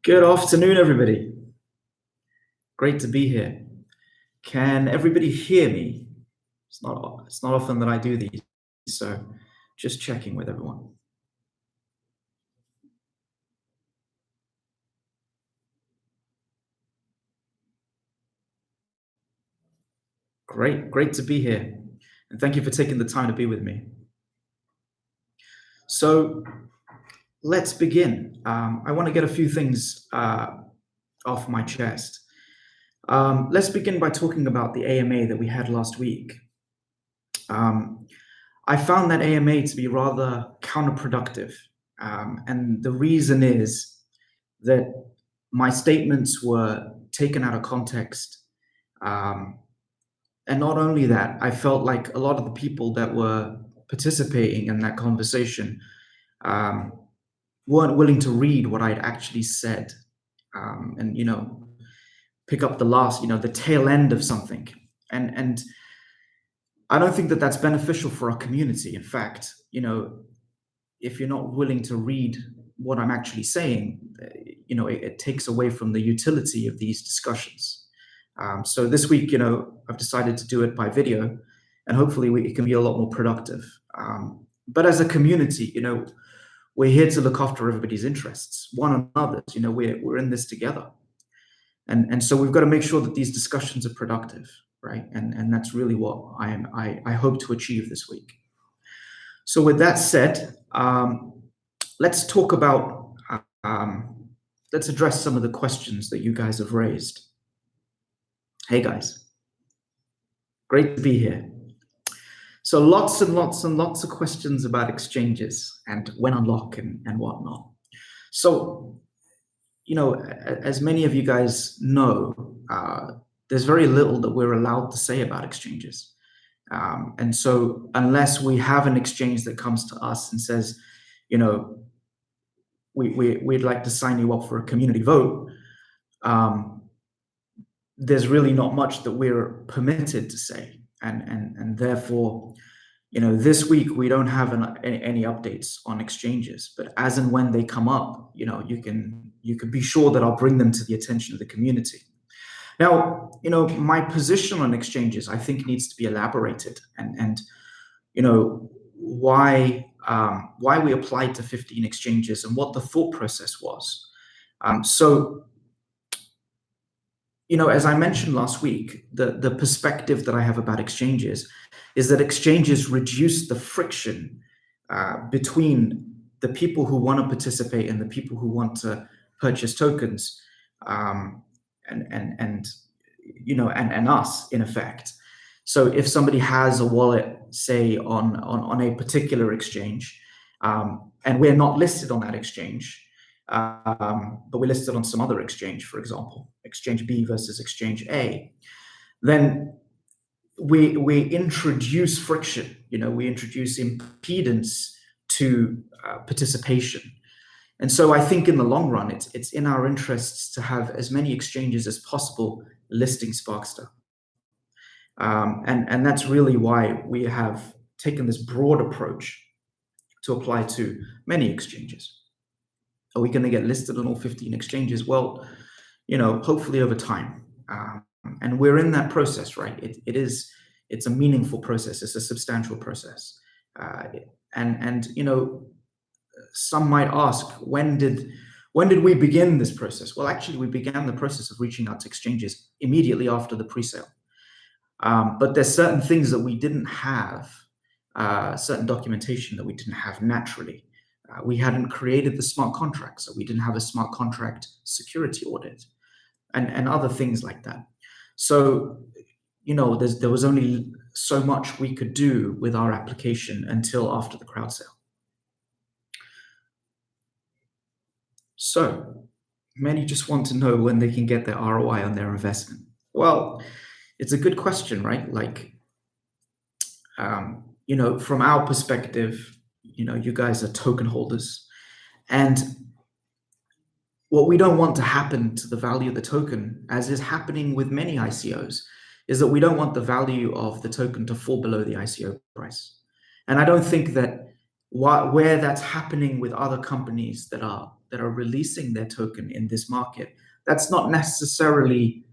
Good afternoon, everybody. Great to be here. Can everybody hear me? It's not often that I do these, so just checking with everyone. Great to be here. And thank you for taking the time to be with me. So let's begin. I want to get a few things off my chest. Let's begin by talking about the AMA that we had last week. I found that AMA to be rather counterproductive. And the reason is that my statements were taken out of context. And not only that, I felt like a lot of the people that were participating in that conversation weren't willing to read what I'd actually said and, pick up the tail end of something. And I don't think that that's beneficial for our community. In fact, if you're not willing to read what I'm actually saying, it takes away from the utility of these discussions. So this week, I've decided to do it by video, and hopefully it can be a lot more productive. But as a community, we're here to look after everybody's interests, one another's. We're in this together, and so we've got to make sure that these discussions are productive, right? And that's really what I hope to achieve this week. So with that said, let's talk about let's address some of the questions that you guys have raised. Hey guys, great to be here. So lots and lots and lots of questions about exchanges and when unlock and whatnot. So, as many of you guys know, there's very little that we're allowed to say about exchanges. And so unless we have an exchange that comes to us and says, we'd like to sign you up for a community vote, there's really not much that we're permitted to say. And therefore, this week we don't have any updates on exchanges, but as and when they come up, you can be sure that I'll bring them to the attention of the community. Now, my position on exchanges, I think, needs to be elaborated, and why we applied to 15 exchanges and what the thought process was. As I mentioned last week, the perspective that I have about exchanges is that exchanges reduce the friction between the people who want to participate and the people who want to purchase tokens, and us, in effect. So if somebody has a wallet, say on a particular exchange, and we're not listed on that exchange, but we're listed on some other exchange, for example, exchange B versus exchange A, then we introduce friction, we introduce impedance to participation. And so I think in the long run, it's in our interests to have as many exchanges as possible listing Sparkster. And that's really why we have taken this broad approach to apply to many exchanges. Are we going to get listed on all 15 exchanges? Well, hopefully over time. And we're in that process, right? It's a meaningful process. It's a substantial process. And some might ask, when did we begin this process? Well, actually, we began the process of reaching out to exchanges immediately after the pre-sale. But there's certain things that we didn't have, certain documentation that we didn't have naturally. We hadn't created the smart contract, so we didn't have a smart contract security audit and other things like that. So, there was only so much we could do with our application until after the crowd sale. So many just want to know when they can get their ROI on their investment. Well, it's a good question, right? Like, from our perspective, you guys are token holders, and what we don't want to happen to the value of the token, as is happening with many ICOs, is that we don't want the value of the token to fall below the ICO price. And I don't think that where that's happening with other companies that are releasing their token in this market, that's not necessarily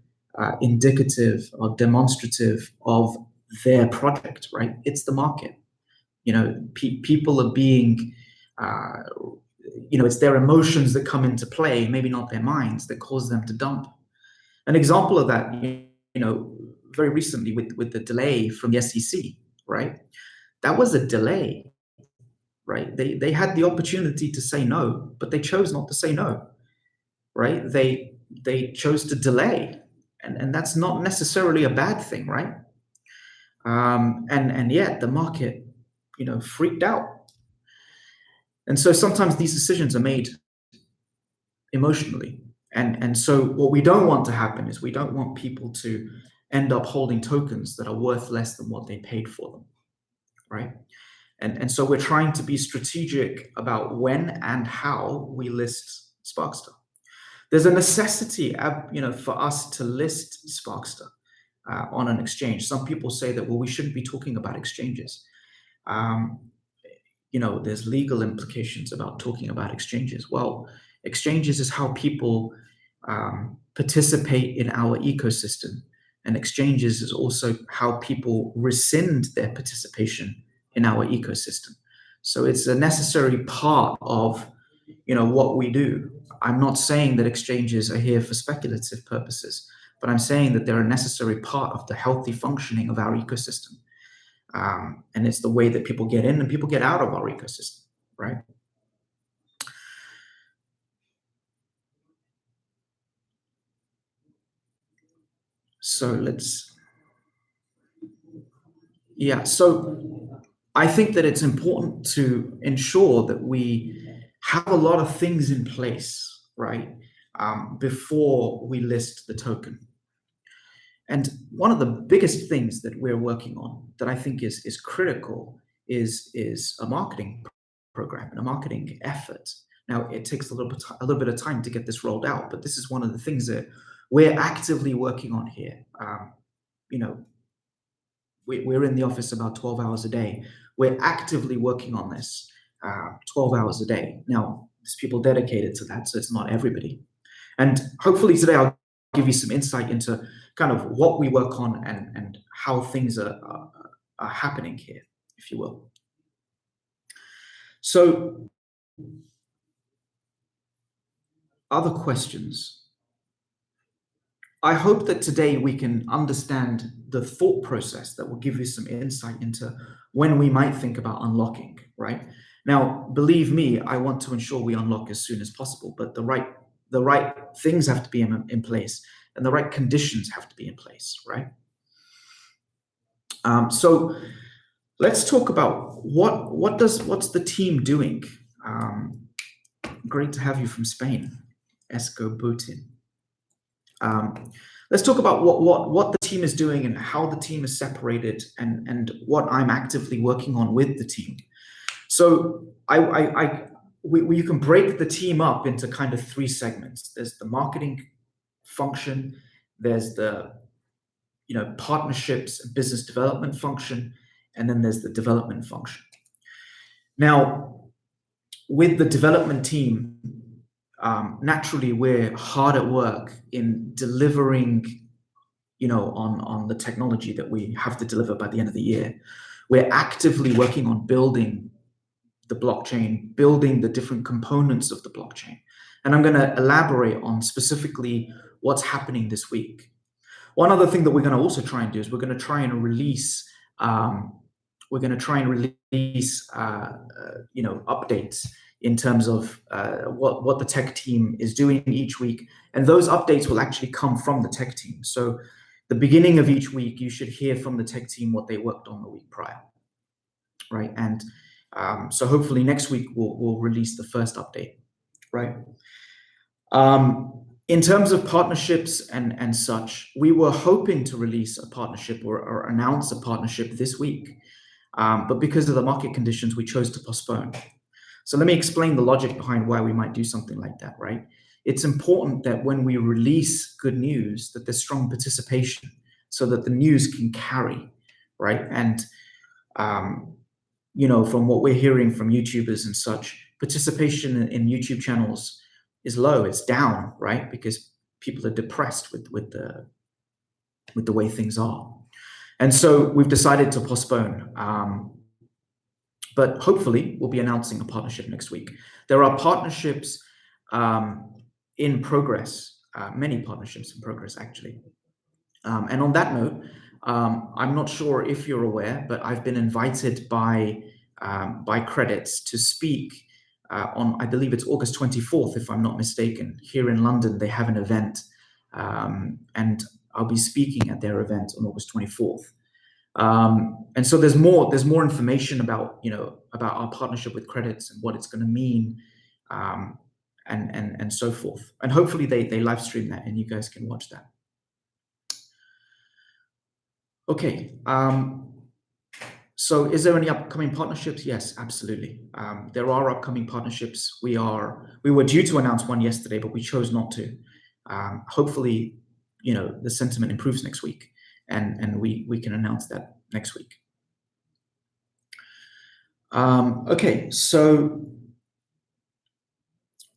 indicative or demonstrative of their project, right? It's the market. People are being, it's their emotions that come into play, maybe not their minds, that cause them to dump. An example of that, very recently with the delay from the SEC, right? That was a delay, right? They had the opportunity to say no, but they chose not to say no, right? They chose to delay, and that's not necessarily a bad thing, right? And yet the market, freaked out. And so sometimes these decisions are made emotionally. And so what we don't want to happen is we don't want people to end up holding tokens that are worth less than what they paid for them, right? And so we're trying to be strategic about when and how we list Sparkster. There's a necessity, for us to list Sparkster on an exchange. Some people say that, well, we shouldn't be talking about exchanges. There's legal implications about talking about exchanges. Well, exchanges is how people participate in our ecosystem, and exchanges is also how people rescind their participation in our ecosystem. So it's a necessary part of what we do. I'm not saying that exchanges are here for speculative purposes, but I'm saying that they're a necessary part of the healthy functioning of our ecosystem. And it's the way that people get in and people get out of our ecosystem, right? So so I think that it's important to ensure that we have a lot of things in place, right, before we list the token. And one of the biggest things that we're working on that I think is critical is a marketing program and a marketing effort. Now, it takes a little bit of time to get this rolled out, but this is one of the things that we're actively working on here. We're in the office about 12 hours a day. We're actively working on this 12 hours a day. Now, there's people dedicated to that, so it's not everybody. And hopefully today I'll give you some insight into kind of what we work on and how things are happening here, if you will. So, other questions? I hope that today we can understand the thought process that will give you some insight into when we might think about unlocking, right? Now, believe me, I want to ensure we unlock as soon as possible, but the right things have to be in place and the right conditions have to be in place, right? So let's talk about what's the team doing? Great to have you from Spain, Esco Butin. Let's talk about what the team is doing and how the team is separated and what I'm actively working on with the team. So you can break the team up into kind of three segments. There's the marketing function, there's the partnerships and business development function, and then there's the development function. Now, with the development team, naturally we're hard at work in delivering on the technology that we have to deliver by the end of the year. We're actively working on building the blockchain, building the different components of the blockchain. And I'm going to elaborate on specifically what's happening this week. One other thing that we're going to also try and do is we're going to try and release updates in terms of what the tech team is doing each week. And those updates will actually come from the tech team. So the beginning of each week, you should hear from the tech team what they worked on the week prior, right? And so hopefully next week we'll release the first update, right? In terms of partnerships and such, we were hoping to release a partnership or announce a partnership this week. But because of the market conditions, we chose to postpone. So let me explain the logic behind why we might do something like that, right? It's important that when we release good news, that there's strong participation so that the news can carry, right? And from what we're hearing from YouTubers and such, participation in YouTube channels is low. It's down, right? Because people are depressed with the way things are. And so we've decided to postpone. But hopefully we'll be announcing a partnership next week. There are partnerships in progress, many partnerships in progress, actually. And on that note, I'm not sure if you're aware, but I've been invited by Credits to speak on, I believe it's August 24th, if I'm not mistaken. Here in London, they have an event, and I'll be speaking at their event on August 24th. And so there's more information about our partnership with Credits and what it's going to mean, and so forth. And hopefully they live stream that and you guys can watch that. Okay. So is there any upcoming partnerships? Yes, absolutely. There are upcoming partnerships. We were due to announce one yesterday, but we chose not to. Hopefully, the sentiment improves next week, and we can announce that next week. Okay, so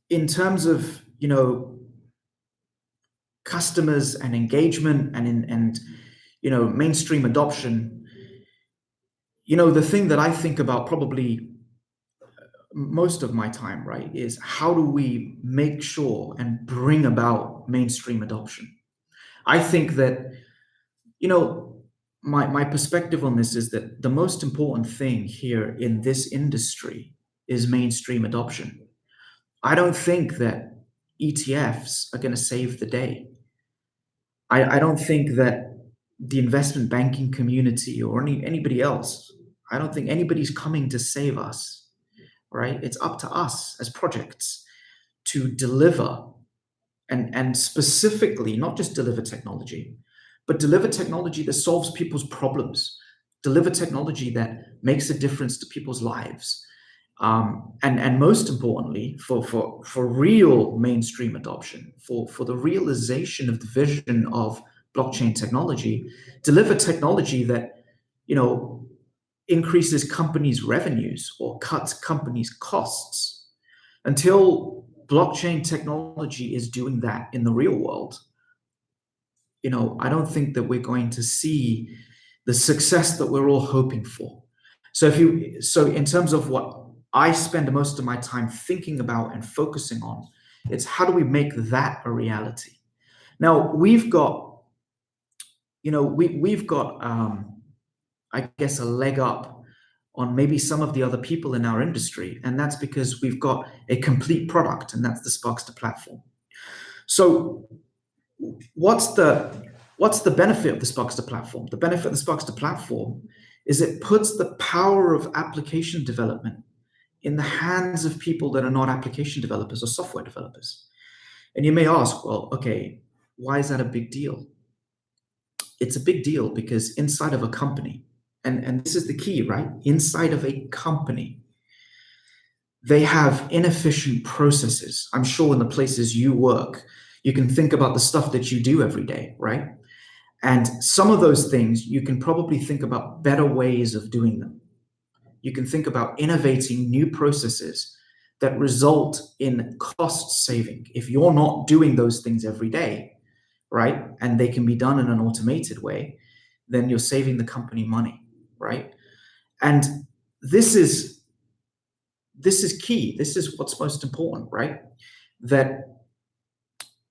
in terms of customers and engagement and mainstream adoption, the thing that I think about probably most of my time, right, is how do we make sure and bring about mainstream adoption? I think that, my perspective on this is that the most important thing here in this industry is mainstream adoption. I don't think that ETFs are going to save the day. I don't think that the investment banking community or anybody else, I don't think anybody's coming to save us, right? It's up to us as projects to deliver and specifically not just deliver technology, but deliver technology that solves people's problems, deliver technology that makes a difference to people's lives. And most importantly, for real mainstream adoption, for the realization of the vision of blockchain technology, deliver technology that, increases companies' revenues or cuts companies' costs. Until blockchain technology is doing that in the real world, I don't think that we're going to see the success that we're all hoping for. So in terms of what I spend most of my time thinking about and focusing on, it's how do we make that a reality? Now we've got, I guess, a leg up on maybe some of the other people in our industry, and that's because we've got a complete product, and that's the Sparkster platform. So what's the benefit of the Sparkster platform? The benefit of the Sparkster platform is it puts the power of application development in the hands of people that are not application developers or software developers. And you may ask, well, okay, why is that a big deal? It's a big deal because inside of a company, and this is the key, right? Inside of a company, they have inefficient processes. I'm sure in the places you work, you can think about the stuff that you do every day, right? And some of those things, you can probably think about better ways of doing them. You can think about innovating new processes that result in cost saving. If you're not doing those things every day, right, and they can be done in an automated way, then you're saving the company money, right? And this is key. This is what's most important, right? That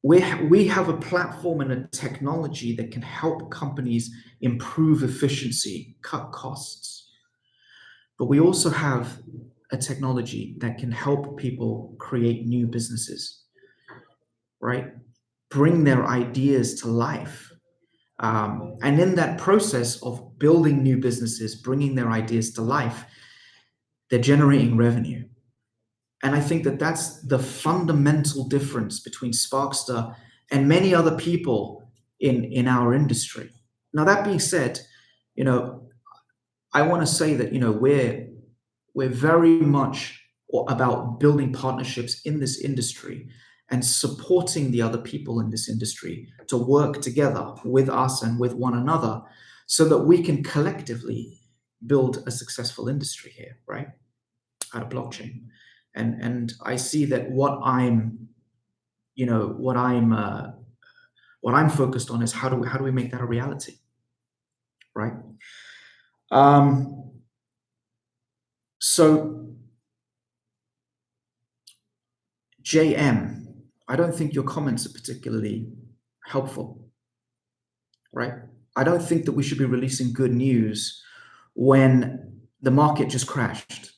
we have a platform and a technology that can help companies improve efficiency, cut costs. But we also have a technology that can help people create new businesses, right? Bring their ideas to life. And in that process of building new businesses, bringing their ideas to life, they're generating revenue. And I think that that's the fundamental difference between Sparkster and many other people in our industry. Now, that being said, I want to say that, we're very much about building partnerships in this industry and supporting the other people in this industry to work together with us and with one another so that we can collectively build a successful industry here, right? Out of blockchain. And I see that what I'm focused on is how do we make that a reality, right? So JM, I don't think your comments are particularly helpful, right? I don't think that we should be releasing good news when the market just crashed.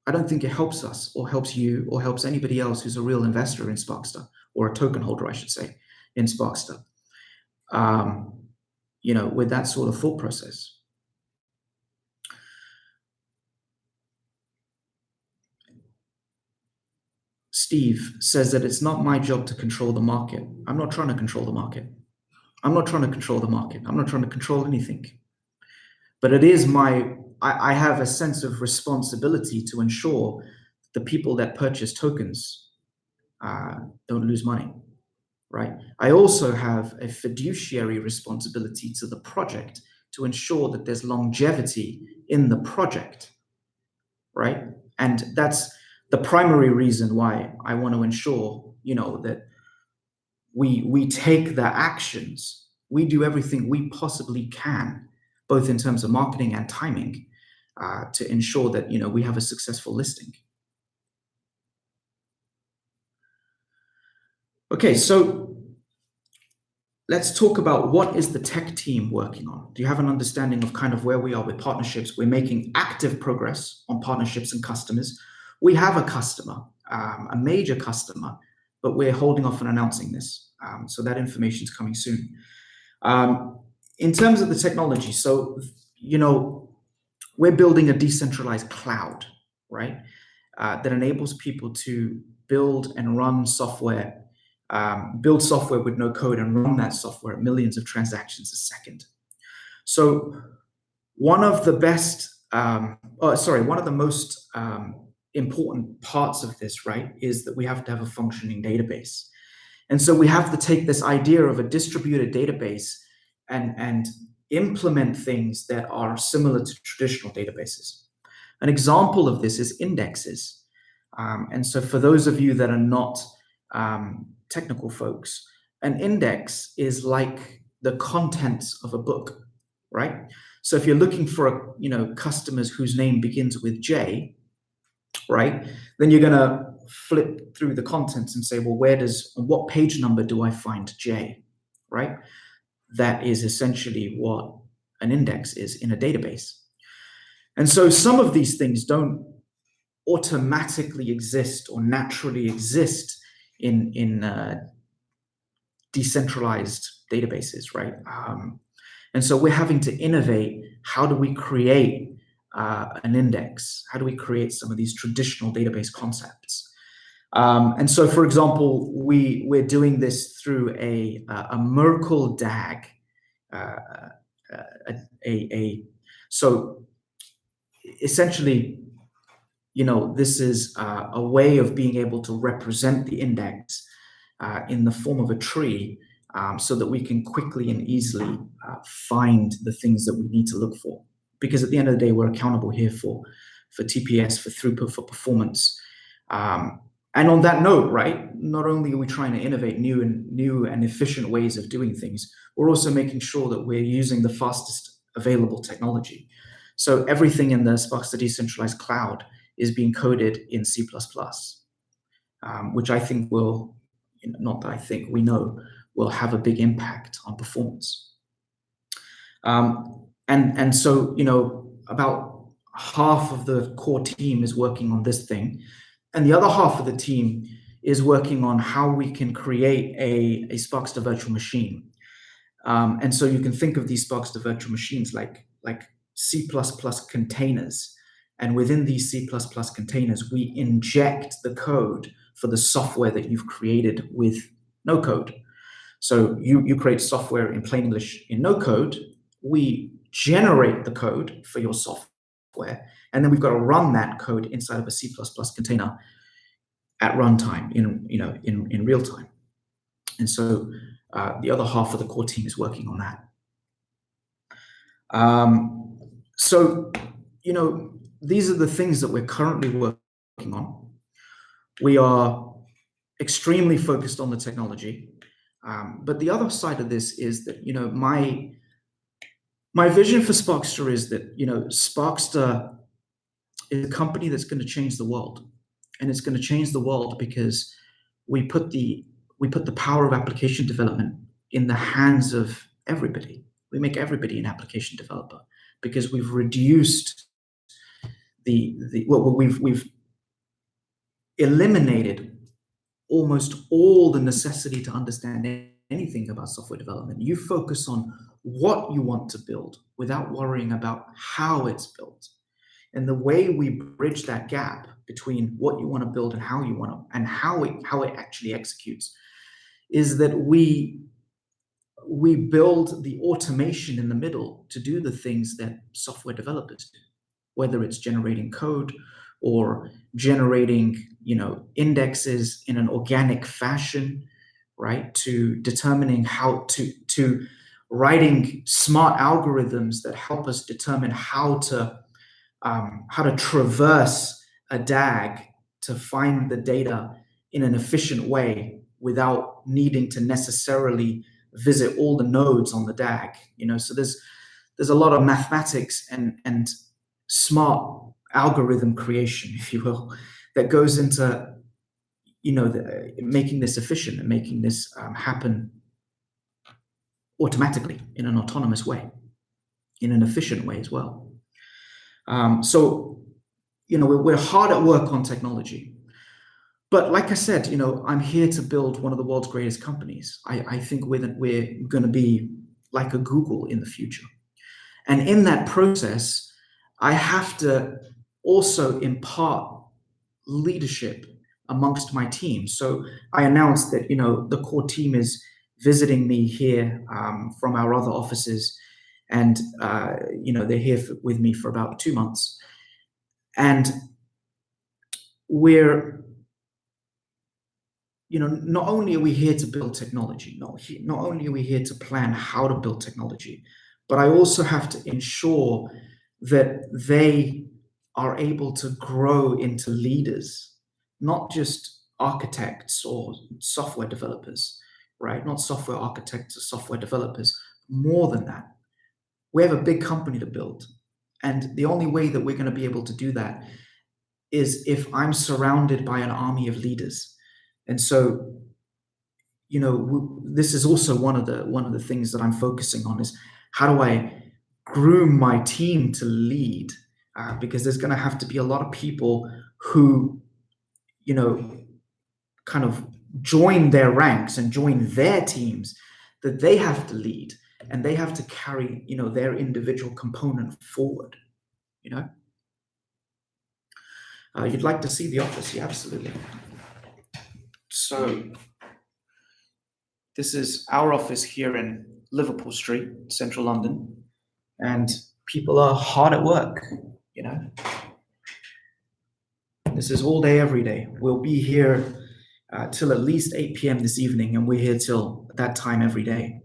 I don't think it helps us or helps you or helps anybody else who's a real investor in Sparkster, or a token holder, I should say, in Sparkster, with that sort of thought process. Steve says that it's not my job to control the market. I'm not trying to control the market. I'm not trying to control the market. I'm not trying to control anything. But it is I have a sense of responsibility to ensure the people that purchase tokens don't lose money, right? I also have a fiduciary responsibility to the project to ensure that there's longevity in the project, right? And that's the primary reason why I want to ensure, that we take the actions, we do everything we possibly can, both in terms of marketing and timing, to ensure that we have a successful listing. Okay, so let's talk about what is the tech team working on. Do you have an understanding of kind of where we are with partnerships? We're making active progress on partnerships and customers. We have a customer, a major customer, but we're holding off on announcing this. So that information is coming soon. In terms of the technology, so, we're building a decentralized cloud, right? That enables people to build and run software, build software with no code and run that software at millions of transactions a second. So one of the most important parts of this, right, is that we have to have a functioning database. And so we have to take this idea of a distributed database and implement things that are similar to traditional databases. An example of this is indexes. And so for those of you that are not technical folks, an index is like the contents of a book, right? So if you're looking for customers whose name begins with J, right, then you're going to flip through the contents and say, well, on what page number do I find J, right? That is essentially what an index is in a database. And so some of these things don't automatically exist or naturally exist in decentralized databases, right? And so we're having to innovate. How do we create an index? How do we create some of these traditional database concepts? And so, for example, we're doing this through a Merkle DAG. So essentially, this is a way of being able to represent the index in the form of a tree, so that we can quickly and easily find the things that we need to look for. Because at the end of the day, we're accountable here for TPS, for throughput, for performance. And on that note, right, not only are we trying to innovate new and efficient ways of doing things, we're also making sure that we're using the fastest available technology. So everything in the Sparkster decentralized cloud is being coded in C++, which I think will, not that I think, we know, will have a big impact on performance. And so, about half of the core team is working on this thing. And the other half of the team is working on how we can create a Sparkster virtual machine. And so you can think of these Sparkster virtual machines like C++ containers. And within these C++ containers, we inject the code for the software that you've created with no code. So you create software in plain English in no code. We generate the code for your software, and then we've got to run that code inside of a C++ container at runtime in real time. And so the other half of the core team is working on that. So, these are the things that we're currently working on. We are extremely focused on the technology. But the other side of this is that, my vision for Sparkster is that, Sparkster is a company that's going to change the world. And it's going to change the world because we put the power of application development in the hands of everybody. We make everybody an application developer because we've reduced we've eliminated almost all the necessity to understand anything about software development. You focus on what you want to build without worrying about how it's built. And the way we bridge that gap between what you want to build and how you want to, and how it actually executes, is that we build the automation in the middle to do the things that software developers do, whether it's generating code or generating, indexes in an organic fashion, right? To determining how to writing smart algorithms that help us determine how to traverse a DAG to find the data in an efficient way without needing to necessarily visit all the nodes on the DAG. So there's a lot of mathematics and smart algorithm creation, if you will, that goes into making this efficient and making this happen automatically in an autonomous way, in an efficient way as well. So we're hard at work on technology. But like I said, I'm here to build one of the world's greatest companies. I think we're going to be like a Google in the future. And in that process, I have to also impart leadership amongst my team. So I announced that, the core team is visiting me here from our other offices. And, they're here with me for about 2 months. And we're, not only are we here to build technology, not only are we here to plan how to build technology, but I also have to ensure that they are able to grow into leaders, not just architects or software developers, right? Not software architects or software developers, more than that. We have a big company to build. And the only way that we're going to be able to do that is if I'm surrounded by an army of leaders. And so, this is also one of the things that I'm focusing on is how do I groom my team to lead? Because there's going to have to be a lot of people who, kind of join their ranks and join their teams that they have to lead, and they have to carry, their individual component forward. You'd like to see the office? Yeah, absolutely. So this is our office here in Liverpool Street, central London, and people are hard at work. This is all day, every day. We'll be here till at least 8 p.m. this evening, and we're here till that time every day.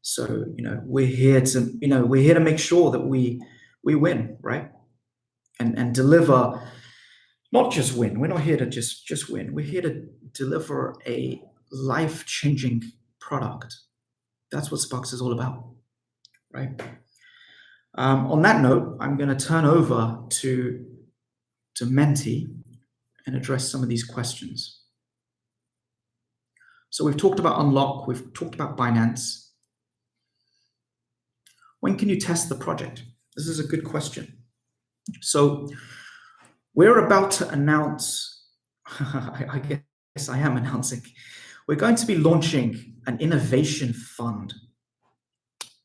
So, we're here to make sure that we win, right? And deliver, not just win. We're not here to just win. We're here to deliver a life-changing product. That's what Sparks is all about, right? On that note, I'm going to turn over to Menti and address some of these questions. So we've talked about Unlock. We've talked about Binance. When can you test the project? This is a good question. So we're about to announce, I guess I am announcing, we're going to be launching an innovation fund.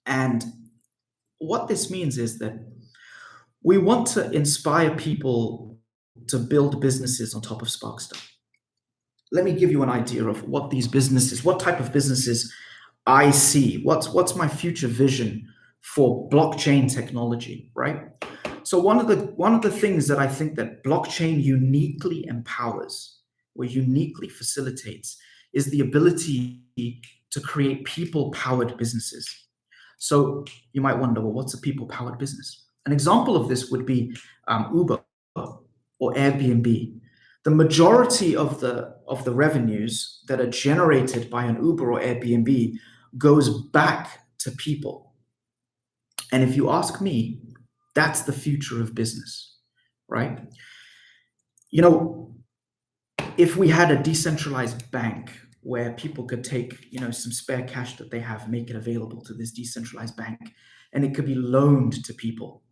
And what this means is that we want to inspire people to build businesses on top of Sparkster. Let me give you an idea of what type of businesses I see. What's my future vision for blockchain technology, right? So one of the things that I think that blockchain uniquely empowers, or uniquely facilitates, is the ability to create people-powered businesses. So you might wonder, well, what's a people-powered business? An example of this would be Uber or Airbnb. The majority of the revenues that are generated by an Uber or Airbnb goes back to people. And if you ask me, that's the future of business, right? You know, if we had a decentralized bank where people could take, some spare cash that they have, make it available to this decentralized bank, and it could be loaned to people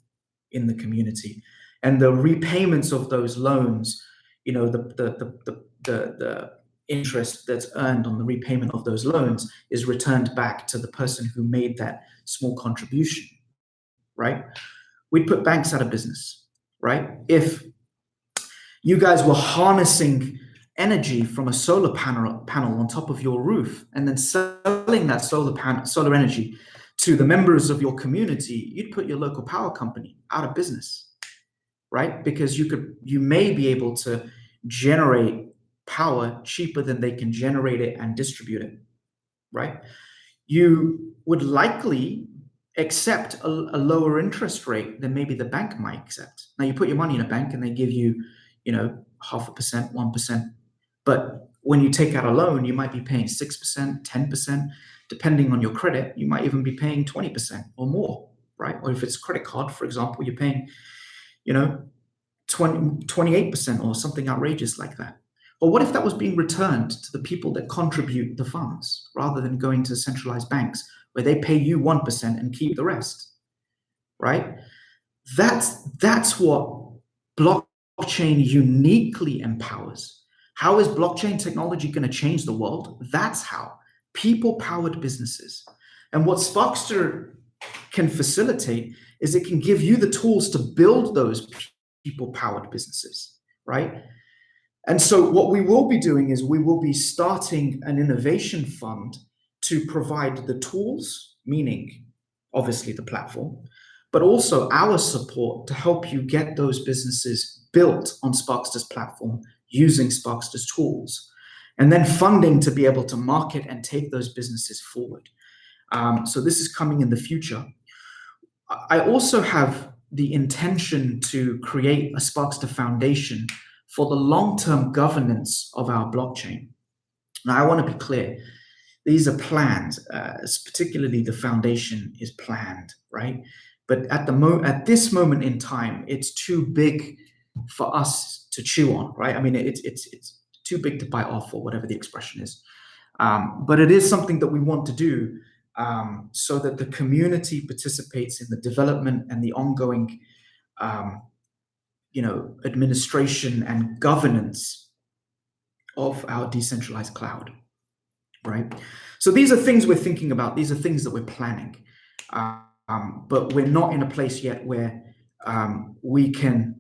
in the community, and the repayments of those loans, the interest that's earned on the repayment of those loans is returned back to the person who made that small contribution, right? We'd put banks out of business, right? If you guys were harnessing energy from a solar panel on top of your roof and then selling that solar energy to the members of your community, you'd put your local power company out of business, right? Because you may be able to generate power cheaper than they can generate it and distribute it, right? You would likely accept a lower interest rate than maybe the bank might accept. Now, you put your money in a bank and they give you, 0.5%, 1%. But when you take out a loan, you might be paying 6%, 10%, depending on your credit. You might even be paying 20% or more, right? Or if it's a credit card, for example, you're paying, 28% or something outrageous like that. Or what if that was being returned to the people that contribute the funds rather than going to centralized banks where they pay you 1% and keep the rest, right? That's what blockchain uniquely empowers. How is blockchain technology going to change the world? That's how. People-powered businesses. And what Sparkster can facilitate is it can give you the tools to build those people-powered businesses, right? And so what we will be doing is we will be starting an innovation fund to provide the tools, meaning obviously the platform, but also our support to help you get those businesses built on Sparkster's platform using Sparkster's tools, and then funding to be able to market and take those businesses forward. So this is coming in the future. I also have the intention to create a Sparkster Foundation for the long-term governance of our blockchain. Now, I want to be clear. These are planned, particularly the foundation is planned, right? But at this moment in time, it's too big for us to chew on, right? I mean, it's too big to bite off, or whatever the expression is. But it is something that we want to do so that the community participates in the development and the ongoing, administration and governance of our decentralized cloud, right? So these are things we're thinking about. These are things that we're planning. But we're not in a place yet where we can,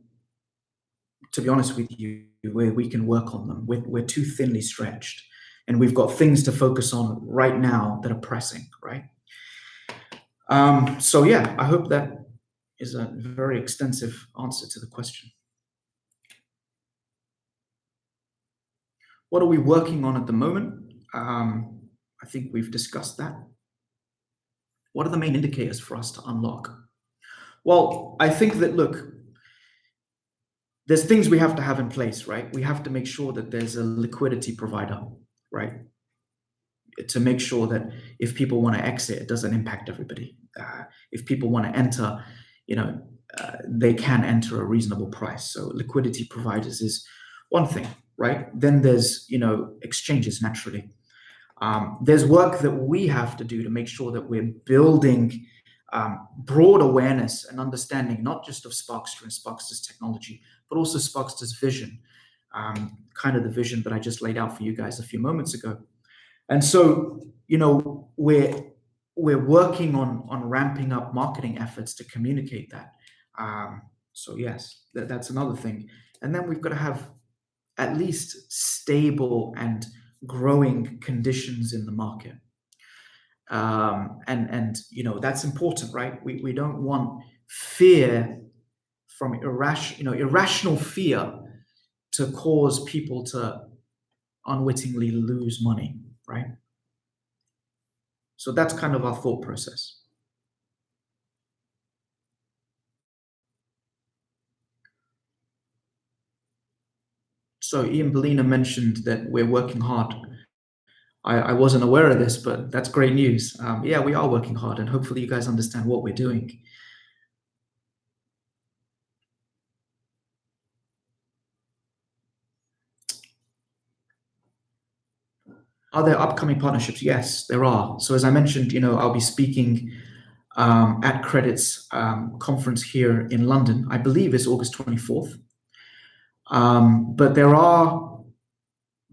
to be honest with you, where we can work on them. We're too thinly stretched, and we've got things to focus on right now that are pressing, right? So yeah, I hope that is a very extensive answer to the question. What are we working on at the moment? I think we've discussed that. What are the main indicators for us to unlock? Well, I think that, look, there's things we have to have in place, right? We have to make sure that there's a liquidity provider, right? To make sure that if people want to exit, it doesn't impact everybody. If people want to enter, they can enter a reasonable price. So liquidity providers is one thing, right? Then there's, exchanges naturally. There's work that we have to do to make sure that we're building broad awareness and understanding, not just of Sparkster and Sparkster's technology, but also Sparkster's vision, kind of the vision that I just laid out for you guys a few moments ago. And so, we're working on ramping up marketing efforts to communicate that. So yes, that's another thing. And then we've got to have at least stable and growing conditions in the market. And that's important, right? We don't want fear from irrational fear to cause people to unwittingly lose money, right? So that's kind of our thought process. So Ian Bellina mentioned that we're working hard. I wasn't aware of this, but that's great news. Yeah, we are working hard, and hopefully you guys understand what we're doing. Are there upcoming partnerships? Yes, there are. So as I mentioned, I'll be speaking at Credit's conference here in London. I believe it's August 24th. But there are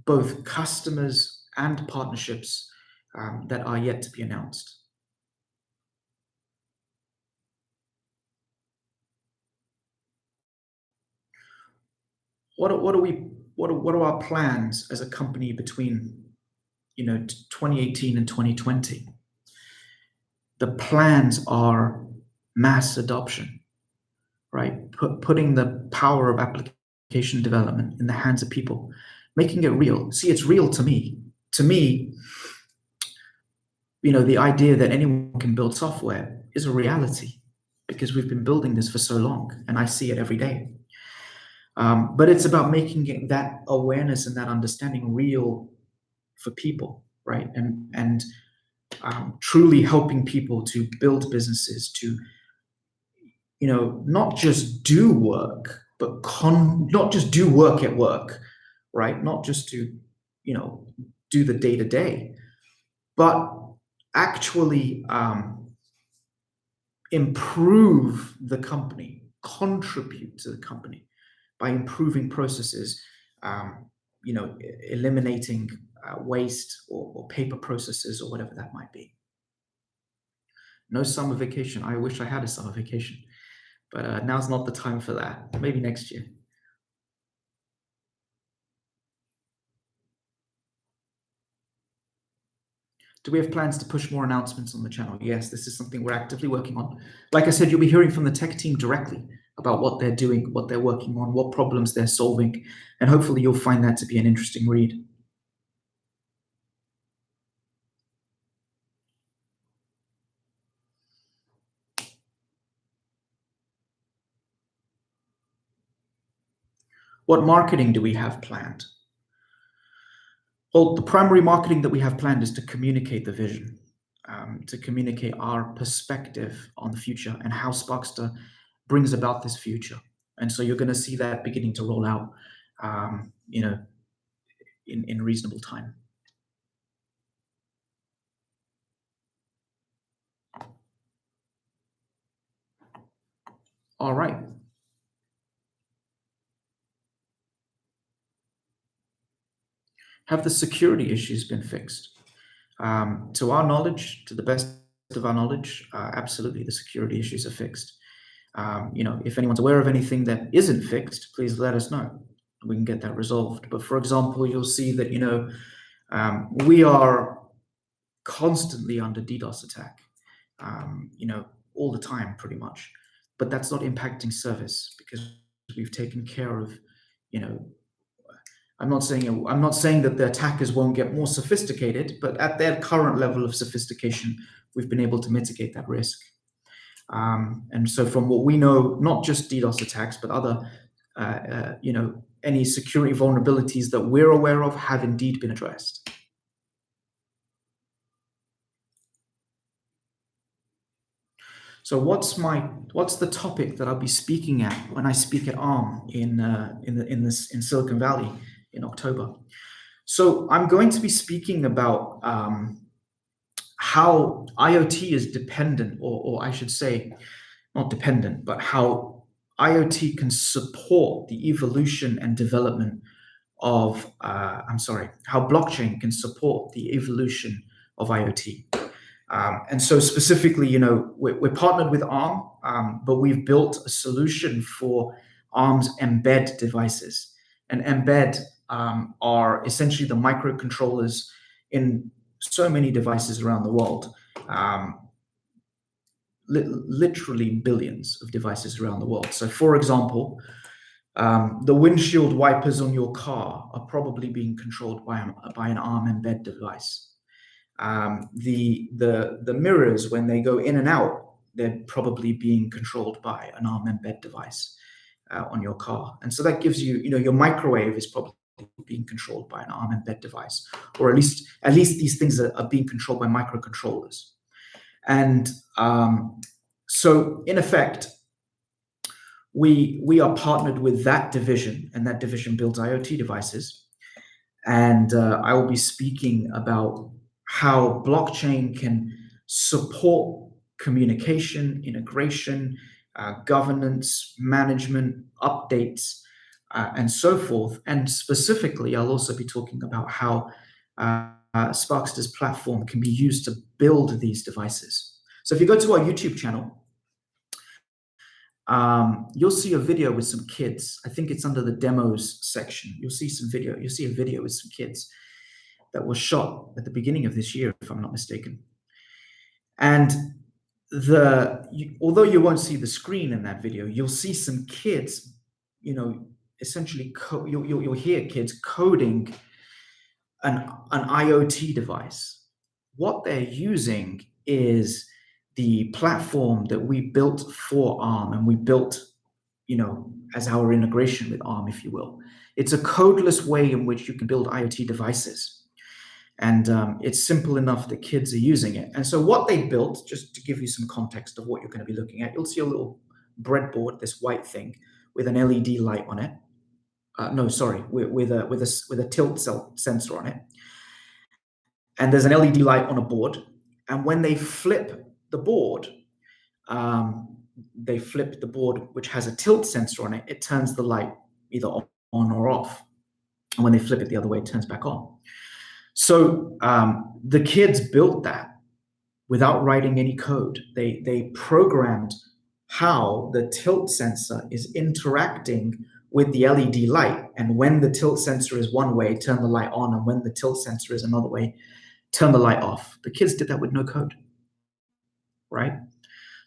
both customers and partnerships that are yet to be announced. What are our plans as a company between 2018 and 2020? The plans are mass adoption, right? Putting the power of application development in the hands of people, making it real. See, it's real to me. To me, the idea that anyone can build software is a reality because we've been building this for so long, and I see it every day. But it's about making that awareness and that understanding real for people, right? And truly helping people to build businesses, to not just do work, but not just do work at work, right? Not just to do the day to day, but actually improve the company, contribute to the company by improving processes, eliminating waste or paper processes or whatever that might be. No summer vacation. I wish I had a summer vacation, but now's not the time for that. Maybe next year. Do we have plans to push more announcements on the channel? Yes, this is something we're actively working on. Like I said, you'll be hearing from the tech team directly about what they're doing, what they're working on, what problems they're solving, and hopefully you'll find that to be an interesting read. What marketing do we have planned? Well, the primary marketing that we have planned is to communicate the vision, to communicate our perspective on the future and how Sparkster brings about this future. And so you're going to see that beginning to roll out, in reasonable time. All right. Have the security issues been fixed? To our knowledge, to the best of our knowledge, absolutely, the security issues are fixed. If anyone's aware of anything that isn't fixed, please let us know. We can get that resolved. But for example, you'll see that we are constantly under DDoS attack, all the time, pretty much. But that's not impacting service because we've taken care of, I'm not saying that the attackers won't get more sophisticated, but at their current level of sophistication, we've been able to mitigate that risk. And so from what we know, not just DDoS attacks, but other, any security vulnerabilities that we're aware of have indeed been addressed. So what's the topic that I'll be speaking at when I speak at ARM in Silicon Valley in October? So I'm going to be speaking about how IoT is dependent, or I should say, not dependent, but how IoT can support the evolution and development of, how blockchain can support the evolution of IoT. And so specifically, we're partnered with ARM, but we've built a solution for ARM's embed devices. And embed are essentially the microcontrollers in so many devices around the world, literally billions of devices around the world. So for example, the windshield wipers on your car are probably being controlled by an ARM embed device. The mirrors, when they go in and out, they're probably being controlled by an ARM embed device on your car. And so that gives you, your microwave is probably being controlled by an ARM embed device, or at least these things are being controlled by microcontrollers. And so in effect, we are partnered with that division, and that division builds IoT devices. And I will be speaking about how blockchain can support communication, integration, governance, management, updates, and so forth. And specifically, I'll also be talking about how Sparkster's platform can be used to build these devices. So if you go to our YouTube channel, you'll see a video with some kids. I think it's under the demos section. You'll see a video with some kids that was shot at the beginning of this year, if I'm not mistaken. And although you won't see the screen in that video, you'll see some kids, essentially you'll hear kids coding an IoT device. What they're using is the platform that we built for ARM, and we built, as our integration with ARM, if you will. It's a codeless way in which you can build IoT devices. And it's simple enough that kids are using it. And so what they built, just to give you some context of what you're going to be looking at, you'll see a little breadboard, this white thing with an LED light on it. With a tilt sensor on it. And there's an LED light on a board. And when they flip the board, which has a tilt sensor on it, it turns the light either on or off. And when they flip it the other way, it turns back on. So the kids built that without writing any code. They programmed how the tilt sensor is interacting with the LED light. And when the tilt sensor is one way, turn the light on. And when the tilt sensor is another way, turn the light off. The kids did that with no code, right?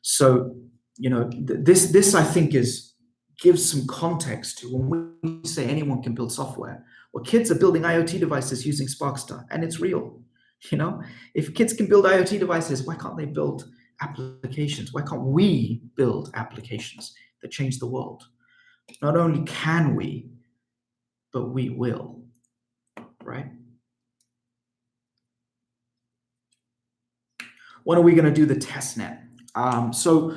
So, this I think gives some context to when we say anyone can build software. Well, kids are building IoT devices using Sparkster, and it's real. If kids can build IoT devices, why can't they build applications? Why can't we build applications that change the world? Not only can we, but we will, right? When are we going to do the testnet? So,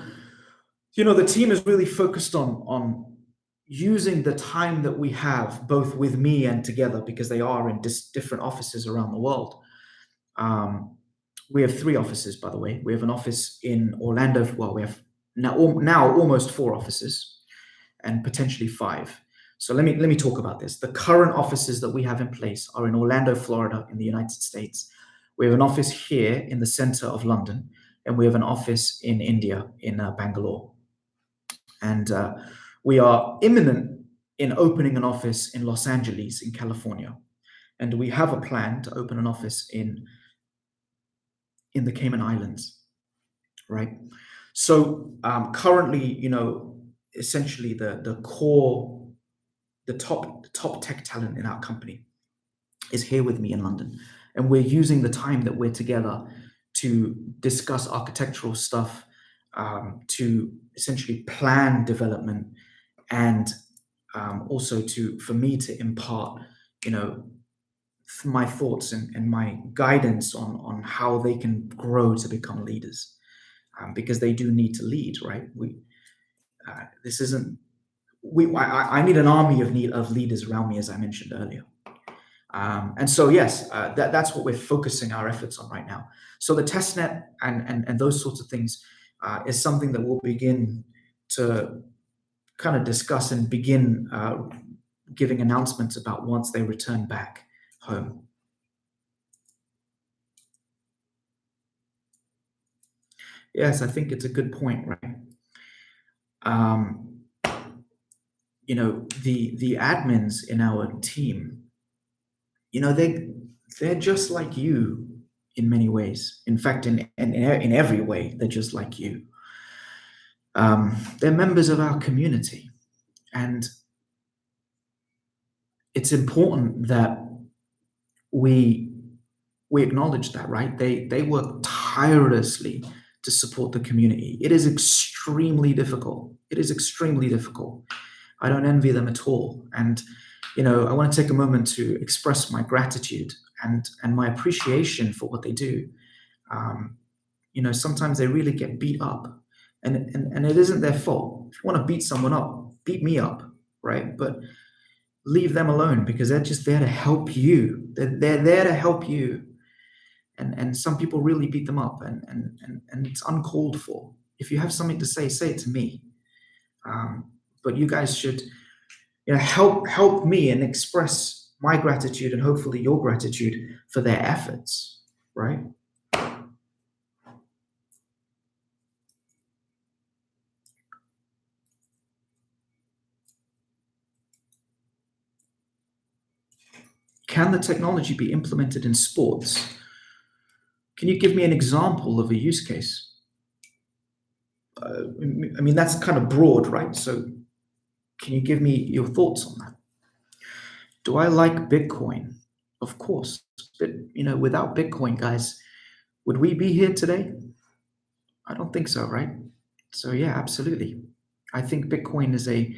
the team is really focused on using the time that we have, both with me and together, because they are in different offices around the world. We have 3 offices, by the way. We have an office in Orlando. Well, we have now almost 4 offices, and potentially 5. So let me talk about this. The current offices that we have in place are in Orlando, Florida, in the United States. We have an office here in the center of London, and we have an office in India, in Bangalore. And we are imminent in opening an office in Los Angeles, in California. And we have a plan to open an office in the Cayman Islands, right? So currently, essentially the core, the top tech talent in our company is here with me in London. And we're using the time that we're together to discuss architectural stuff, to essentially plan development, and also for me to impart, my thoughts and my guidance on how they can grow to become leaders, because they do need to lead, right? I need an army of leaders around me, as I mentioned earlier. And so, yes, that's what we're focusing our efforts on right now. So the testnet and those sorts of things is something that we'll begin to kind of discuss and begin giving announcements about once they return back home. Yes, I think it's a good point, right? The admins in our team, they're just like you in many ways. In fact, in every way, they're just like you. They're members of our community, and it's important that we acknowledge that, right? They work tirelessly to support the community. It is extremely difficult. I don't envy them at all. And I want to take a moment to express my gratitude and my appreciation for what they do. Um, Sometimes they really get beat up, and it isn't their fault. If you want to beat someone up, beat me up, right? But leave them alone because they're just there to help you. They're there to help you. And some people really beat them up, and it's uncalled for. If you have something to say it to me. But you guys should help me and express my gratitude and hopefully your gratitude for their efforts, right? Can the technology be implemented in sports? Can you give me an example of a use case? I mean, that's kind of broad, right? So can you give me your thoughts on that? Do I like Bitcoin? Of course. But, without Bitcoin, guys, would we be here today? I don't think so, right? So yeah, absolutely. I think Bitcoin is a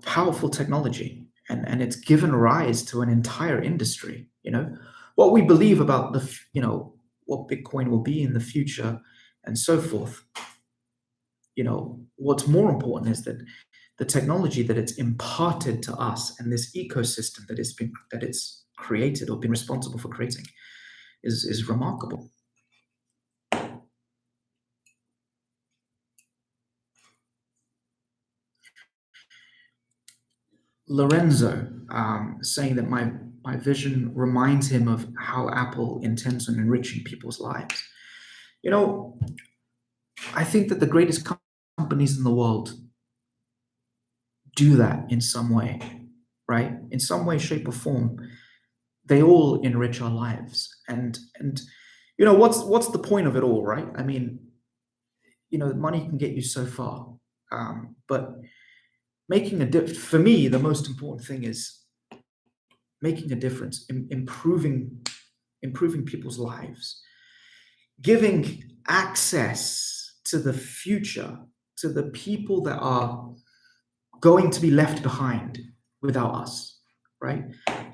powerful technology, and it's given rise to an entire industry. What we believe about what Bitcoin will be in the future and so forth. What's more important is that the technology that it's imparted to us and this ecosystem that it's created or been responsible for creating is remarkable. Lorenzo saying that my vision reminds him of how Apple intends on enriching people's lives. I think that the greatest companies in the world do that in some way, right? In some way, shape, or form, they all enrich our lives. And what's the point of it all, right? I mean, money can get you so far, but for me, the most important thing is making a difference, improving people's lives, giving access to the future to the people that are going to be left behind without us, right?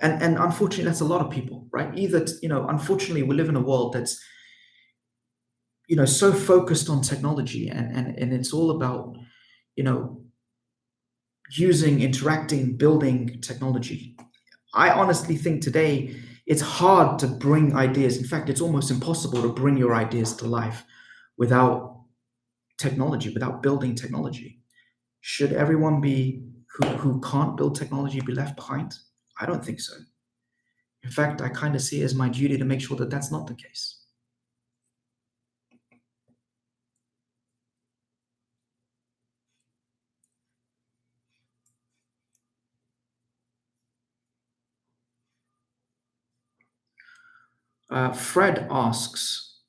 And unfortunately, that's a lot of people, right? Unfortunately, we live in a world that's so focused on technology, and it's all about interacting, building technology. I honestly think today it's hard to bring ideas. In fact, it's almost impossible to bring your ideas to life without technology, without building technology. Should everyone who can't build technology be left behind? I don't think so. In fact, I kind of see it as my duty to make sure that that's not the case. Fred asks,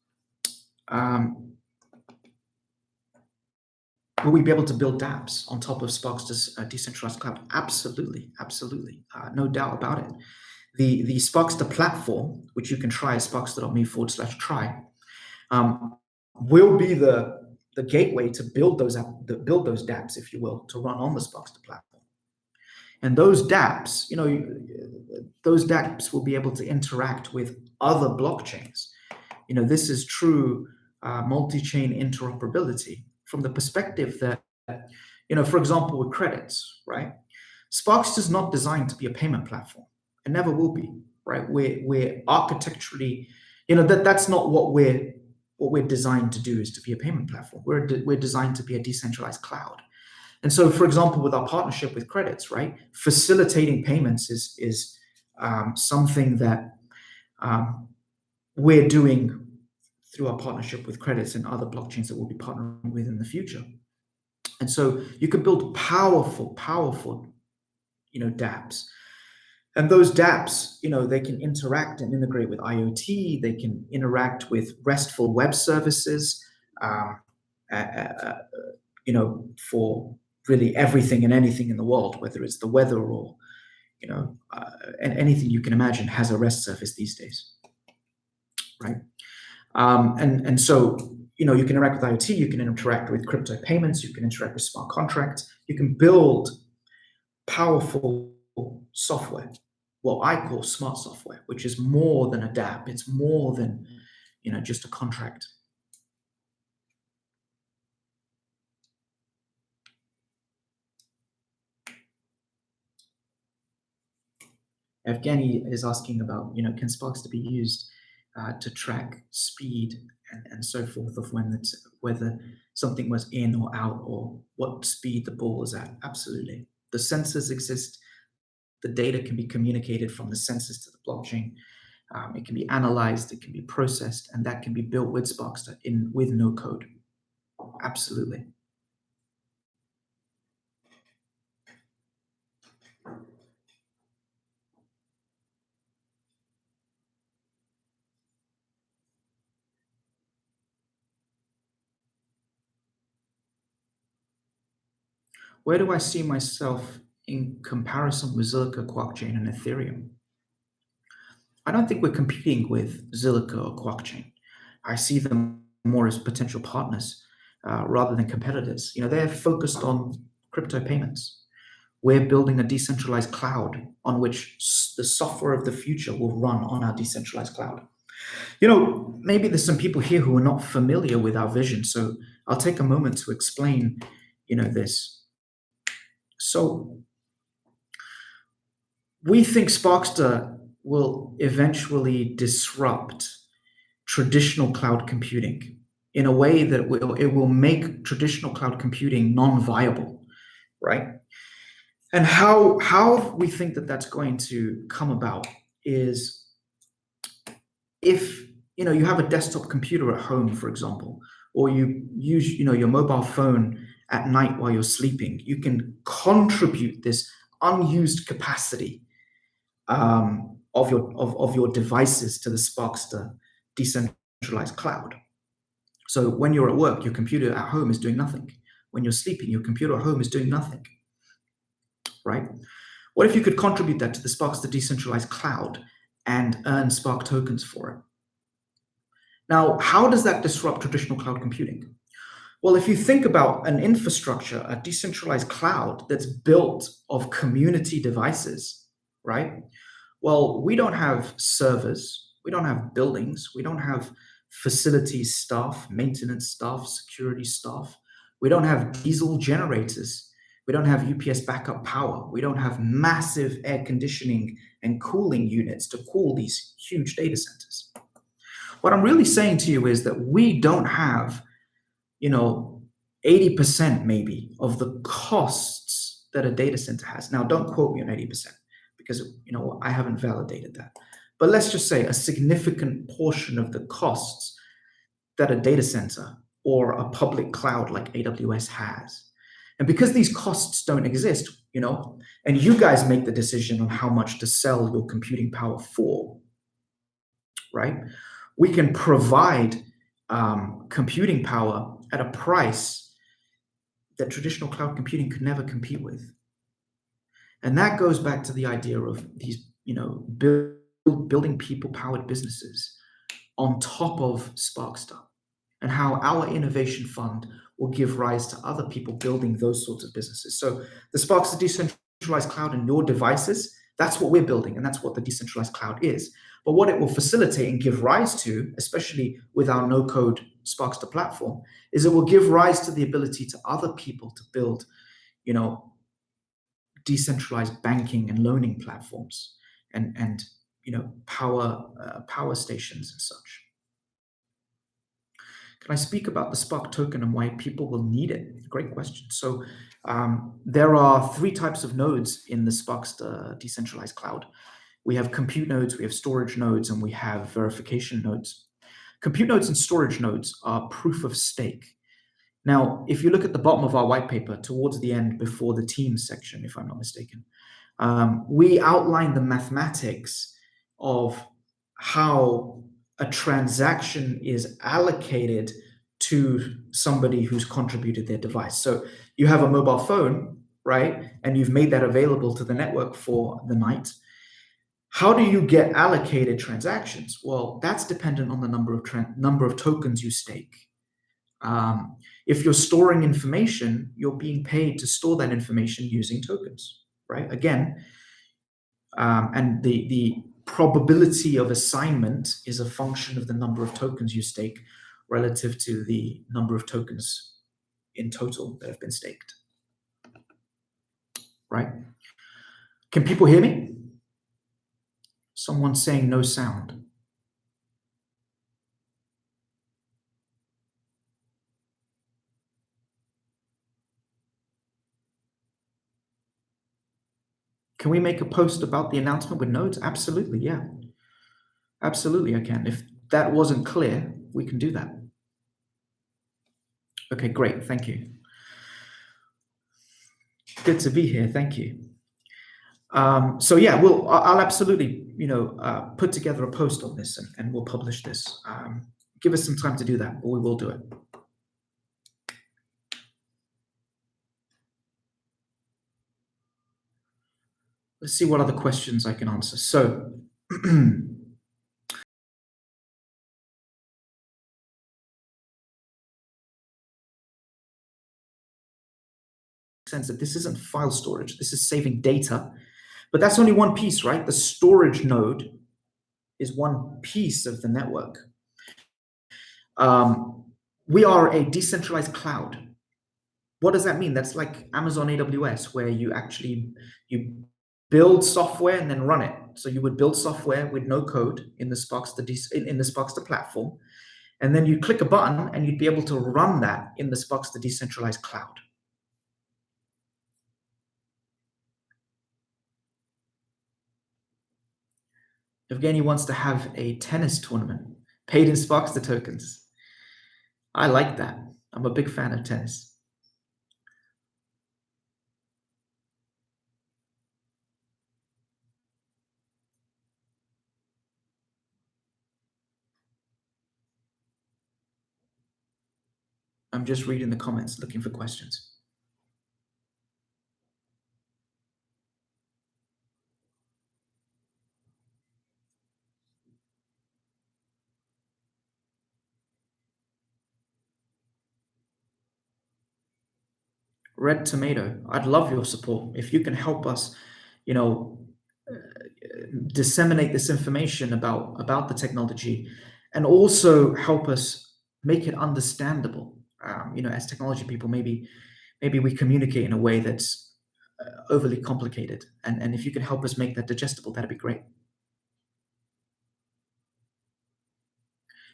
will we be able to build dApps on top of Sparkster's decentralized cloud? Absolutely, absolutely. No doubt about it. The Sparkster platform, which you can try at sparkster.me/try, will be the gateway to build those dApps, if you will, to run on the Sparkster platform. And those dApps, those dApps will be able to interact with other blockchains. This is true multi-chain interoperability from the perspective that, for example, with credits, right? Sparkster is not designed to be a payment platform. It never will be, right? We're architecturally, that's not what we're designed to do, is to be a payment platform. We're designed to be a decentralized cloud. And so, for example, with our partnership with credits, right, facilitating payments is something that we're doing through our partnership with credits and other blockchains that we'll be partnering with in the future. And so you can build powerful, dApps. And those dApps, they can interact and integrate with IoT. They can interact with RESTful web services, for really everything and anything in the world, whether it's the weather or, and anything you can imagine has a REST service these days, right? And so, you can interact with IoT, you can interact with crypto payments, you can interact with smart contracts, you can build powerful software, what I call smart software, which is more than a dApp. It's more than, just a contract. Evgeny is asking about, can Sparkster be used to track speed and so forth of whether something was in or out or what speed the ball was at? Absolutely. The sensors exist. The data can be communicated from the sensors to the blockchain. It can be analyzed, it can be processed, and that can be built with Sparkster with no code. Absolutely. Where do I see myself in comparison with Zilliqa, QuarkChain, and Ethereum? I don't think we're competing with Zilliqa or QuarkChain. I see them more as potential partners rather than competitors. They're focused on crypto payments. We're building a decentralized cloud on which the software of the future will run on our decentralized cloud. Maybe there's some people here who are not familiar with our vision, so I'll take a moment to explain, this. So we think Sparkster will eventually disrupt traditional cloud computing in a way that it will make traditional cloud computing non-viable, right? And how we think that that's going to come about is if you have a desktop computer at home, for example, or you use your mobile phone at night while you're sleeping, you can contribute this unused capacity of your devices to the Sparkster decentralized cloud. So when you're at work, your computer at home is doing nothing. When you're sleeping, your computer at home is doing nothing, right? What if you could contribute that to the Sparkster decentralized cloud and earn Spark tokens for it? Now, how does that disrupt traditional cloud computing? Well, if you think about an infrastructure, a decentralized cloud that's built of community devices, right? Well, we don't have servers, we don't have buildings, we don't have facilities staff, maintenance staff, security staff. We don't have diesel generators. We don't have UPS backup power. We don't have massive air conditioning and cooling units to cool these huge data centers. What I'm really saying to you is that we don't have, 80% maybe of the costs that a data center has. Now, don't quote me on 80% because, I haven't validated that. But let's just say a significant portion of the costs that a data center or a public cloud like AWS has. And because these costs don't exist, and you guys make the decision on how much to sell your computing power for, right? We can provide computing power at a price that traditional cloud computing could never compete with. And that goes back to the idea of these, building people-powered businesses on top of Sparkster, and how our innovation fund will give rise to other people building those sorts of businesses. So the Sparkster decentralized cloud and your devices, that's what we're building, and that's what the decentralized cloud is. But what it will facilitate and give rise to, especially with our no-code Sparkster platform, is it will give rise to the ability to other people to build, decentralized banking and loaning platforms and power stations and such. Can I speak about the Spark token and why people will need it? Great question. So there are three types of nodes in the Sparkster decentralized cloud. We have compute nodes, we have storage nodes, and we have verification nodes. Compute nodes and storage nodes are proof of stake. Now, if you look at the bottom of our white paper towards the end before the teams section, if I'm not mistaken, we outline the mathematics of how a transaction is allocated to somebody who's contributed their device. So you have a mobile phone, right? And you've made that available to the network for the night. How do you get allocated transactions? Well, that's dependent on the number of tokens you stake. If you're storing information, you're being paid to store that information using tokens, right? Again, And the probability of assignment is a function of the number of tokens you stake relative to the number of tokens in total that have been staked. Right? Can people hear me? Someone's saying no sound. Can we make a post about the announcement with nodes? Absolutely, yeah. Absolutely, I can. If that wasn't clear, we can do that. Okay, great. Thank you. Good to be here. Thank you. So yeah, I'll absolutely, put together a post on this and we'll publish this. Give us some time to do that, but we will do it. Let's see what other questions I can answer. So, sense that this isn't file storage, this is saving data, but that's only one piece, right? The storage node is one piece of the network. We are a decentralized cloud. What does that mean? That's like Amazon AWS, where you build software and then run it. So you would build software with no code in the Sparkster platform, and then you click a button and you'd be able to run that in the Sparkster decentralized cloud. Evgeny wants to have a tennis tournament paid in Sparkster tokens. I like that. I'm a big fan of tennis. I'm just reading the comments, looking for questions. Red Tomato, I'd love your support. If you can help us, disseminate this information about the technology and also help us make it understandable. As technology people, maybe we communicate in a way that's overly complicated. And if you can help us make that digestible, that'd be great.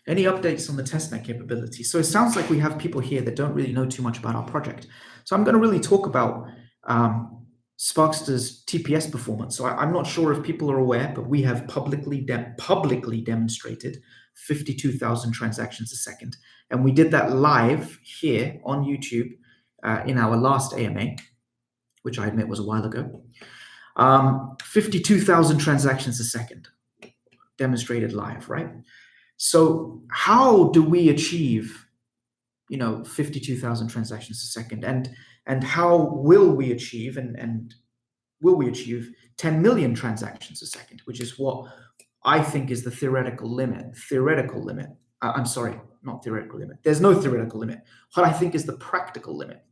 Any updates on the testnet capability? So it sounds like we have people here that don't really know too much about our project. So I'm going to really talk about Sparkster's TPS performance. So I'm not sure if people are aware, but we have publicly demonstrated 52,000 transactions a second. And we did that live here on YouTube in our last AMA, which I admit was a while ago. 52,000 transactions a second demonstrated live, right? So how do we achieve, 52,000 transactions a second? And how will we achieve, and will we achieve 10 million transactions a second, which is what I think is the theoretical limit. I'm sorry, not theoretical limit. There's no theoretical limit. What I think is the practical limit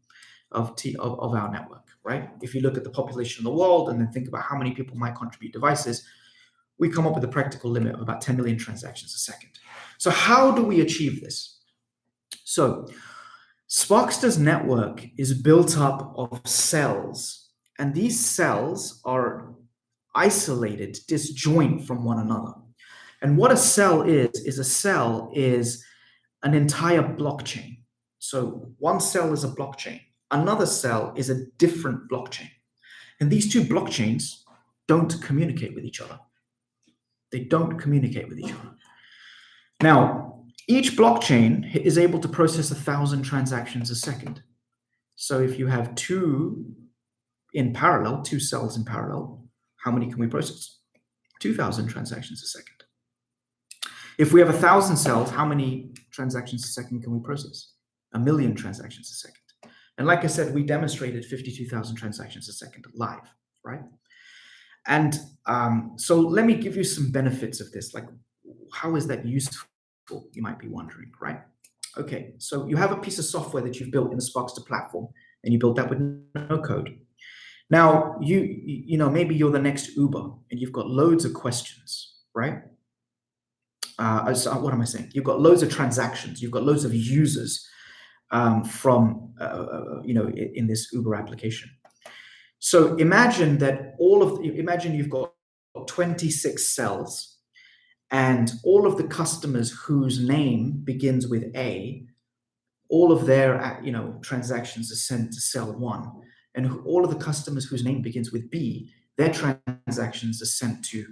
of our network, right? If you look at the population of the world and then think about how many people might contribute devices, we come up with a practical limit of about 10 million transactions a second. So how do we achieve this? So Sparkster's network is built up of cells, and these cells are isolated, disjoint from one another. And what a cell is an entire blockchain. So one cell is a blockchain. Another cell is a different blockchain. And these two blockchains don't communicate with each other. They don't communicate with each other. Now, each blockchain is able to process 1,000 transactions a second. So if you have two cells in parallel, how many can we process? 2,000 transactions a second. If we have 1,000 cells, how many transactions a second can we process? 1,000,000 transactions a second. And like I said, we demonstrated 52,000 transactions a second live, right? And so let me give you some benefits of this. Like, how is that useful? You might be wondering, right? Okay, so you have a piece of software that you've built in the Sparkster platform, and you built that with no code. Now, maybe you're the next Uber and you've got loads of questions, right? So what am I saying? You've got loads of transactions, you've got loads of users in this Uber application. So imagine you've got 26 cells, and all of the customers whose name begins with A, all of their transactions are sent to cell 1, and all of the customers whose name begins with B, their transactions are sent to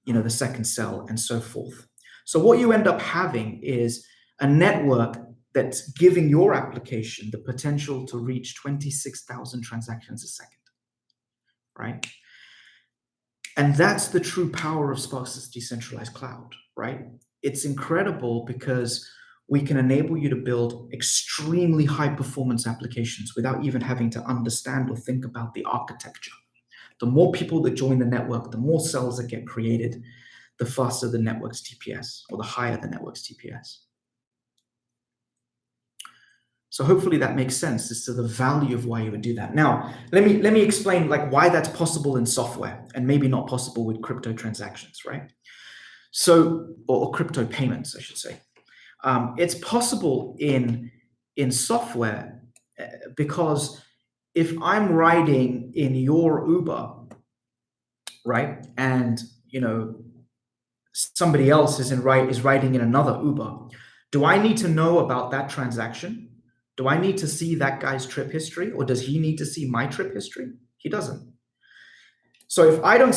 the second cell, and so forth. So what you end up having is a network that's giving your application the potential to reach 26,000 transactions a second, right? And that's the true power of Sparkster's decentralized cloud, right? It's incredible because we can enable you to build extremely high performance applications without even having to understand or think about the architecture. The more people that join the network, the more cells that get created, the faster the network's TPS, or the higher the network's TPS. So hopefully that makes sense as to the value of why you would do that. Now, let me explain why that's possible in software and maybe not possible with crypto transactions, right? So, or crypto payments, I should say. It's possible in software because if I'm riding in your Uber, right, and somebody else is riding in another Uber, do I need to know about that transaction? Do I need to see that guy's trip history, or does he need to see my trip history? He doesn't. So if I don't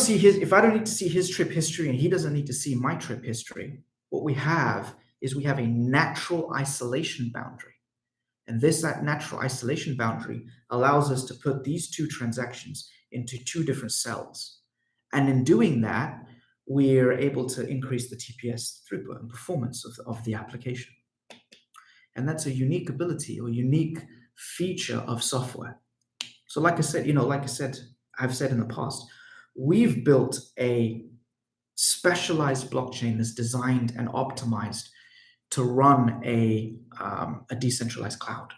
need to see his trip history and he doesn't need to see my trip history, what we have is a natural isolation boundary. And that natural isolation boundary allows us to put these two transactions into two different cells. And in doing that, we're able to increase the TPS throughput and performance of the application. And that's a unique ability or unique feature of software. So like I said, I've said in the past, we've built a specialized blockchain that's designed and optimized to run a decentralized cloud.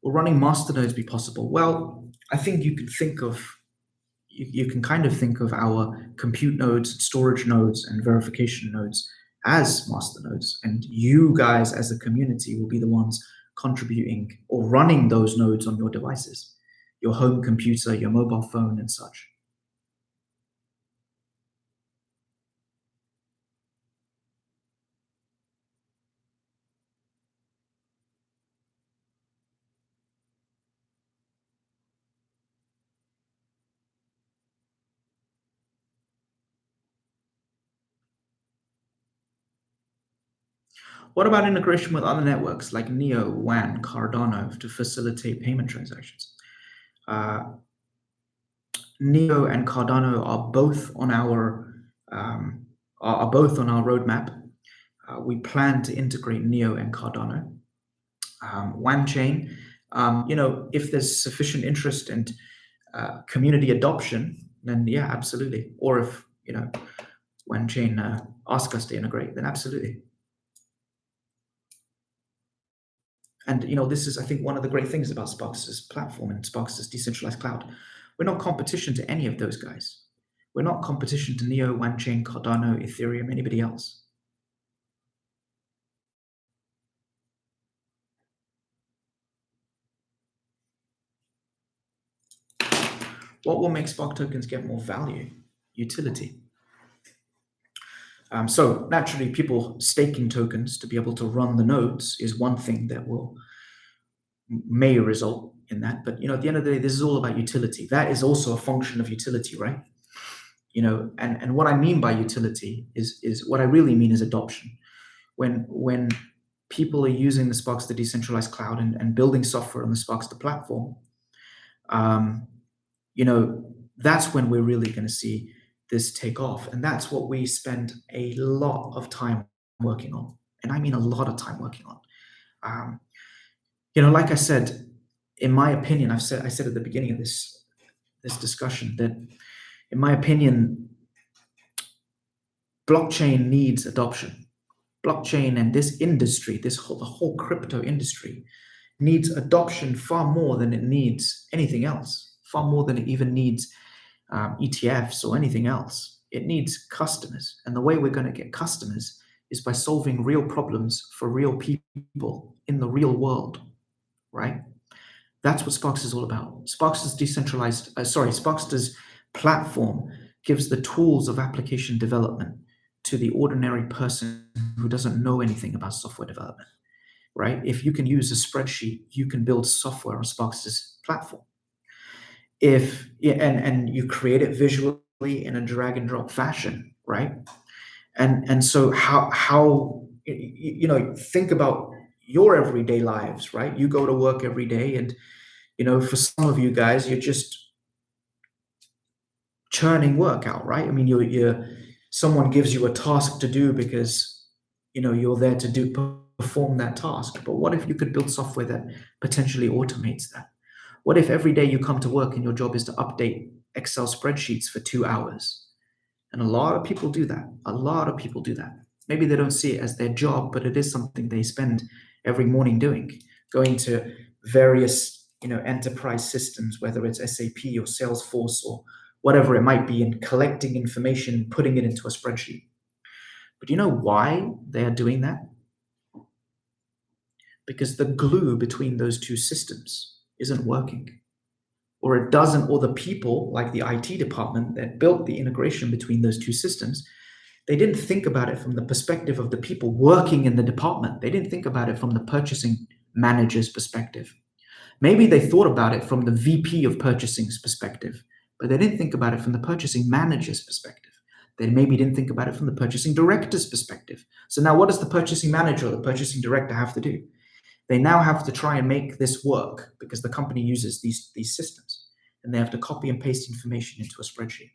Will running masternodes be possible? Well, I think you can kind of think of our compute nodes, storage nodes, and verification nodes as masternodes, and you guys as a community will be the ones contributing or running those nodes on your devices, your home computer, your mobile phone, and such. What about integration with other networks like Neo, WAN, Cardano to facilitate payment transactions? Neo and Cardano are both on our roadmap. We plan to integrate Neo and Cardano. WAN chain, if there's sufficient interest and community adoption, then yeah, absolutely. Or if WAN chain ask us to integrate, then absolutely. And this is, I think, one of the great things about Sparkster's platform and Sparkster's decentralized cloud. We're not competition to any of those guys. We're not competition to Neo, OneChain, Cardano, Ethereum, anybody else. What will make Spark tokens get more value? Utility. So naturally, people staking tokens to be able to run the nodes is one thing that may result in that. But at the end of the day, this is all about utility. That is also a function of utility, right? And what I mean by utility is what I really mean is adoption. When people are using the Sparkster decentralized cloud and building software on the Sparkster platform, that's when we're really going to see this take off. And that's what we spend a lot of time working on. And I mean a lot of time working on. Like I said, in my opinion, I said at the beginning of this discussion that, in my opinion, blockchain needs adoption. Blockchain and this industry, the whole crypto industry, needs adoption far more than it needs anything else, far more than it even needs ETFs or anything else. It needs customers. And the way we're going to get customers is by solving real problems for real people in the real world, right? That's what Sparks is all about. Sparkster's platform gives the tools of application development to the ordinary person who doesn't know anything about software development, right? If you can use a spreadsheet, you can build software on Sparkster's platform. And you create it visually in a drag and drop fashion, right? And so how think about your everyday lives, right? You go to work every day, and for some of you guys, you're just churning work out, right? I mean, you're someone gives you a task to do because you're there to perform that task. But what if you could build software that potentially automates that? What if every day you come to work and your job is to update Excel spreadsheets for 2 hours? And a lot of people do that. A lot of people do that. Maybe they don't see it as their job, but it is something they spend every morning doing, going to various enterprise systems, whether it's SAP or Salesforce or whatever it might be, and collecting information, putting it into a spreadsheet. But do you know why they are doing that? Because the glue between those two systems isn't working. Or it doesn't, or the people like the IT department that built the integration between those two systems, they didn't think about it from the perspective of the people working in the department. They didn't think about it from the purchasing manager's perspective. Maybe they thought about it from the VP of purchasing's perspective, but they didn't think about it from the purchasing manager's perspective. They maybe didn't think about it from the purchasing director's perspective. So now what does the purchasing manager or the purchasing director have to do? They now have to try and make this work because the company uses these systems, and they have to copy and paste information into a spreadsheet.